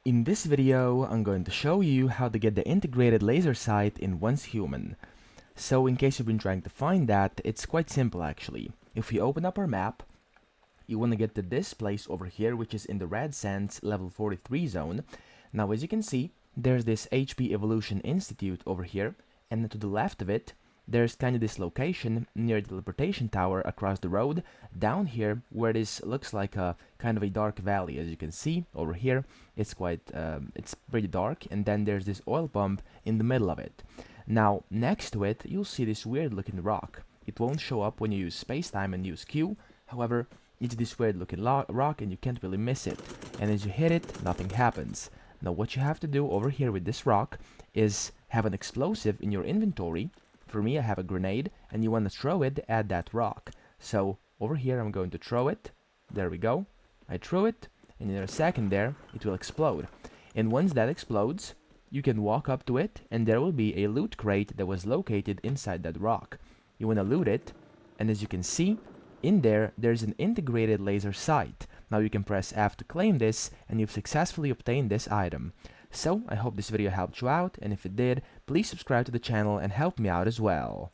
In this video, I'm going to show you how to get the integrated laser sight in Once Human. So in case you've been trying to find that, it's quite simple actually. If we open up our map, you want to get to this place over here, which is in the Red Sands level 43 zone. Now as you can see, there's this HP Evolution Institute over here, and to the left of it, there's kind of this location near the teleportation tower across the road, down here where this looks like a kind of a dark valley. As you can see over here, it's pretty dark, and then there's this oil pump in the middle of it. Now next to it, you'll see this weird looking rock. It won't show up when you use Spacetime and use Q, however, it's this weird looking rock and you can't really miss it. And as you hit it, nothing happens. Now what you have to do over here with this rock is have an explosive in your inventory. For me, I have a grenade, and you want to throw it at that rock. So over here, I'm going to throw it. There we go. I threw it, and in a second there, it will explode. And once that explodes, you can walk up to it, and there will be a loot crate that was located inside that rock. You want to loot it, and as you can see, in there, there's an integrated laser sight. Now you can press F to claim this, and you've successfully obtained this item. So, I hope this video helped you out, and if it did, please subscribe to the channel and help me out as well.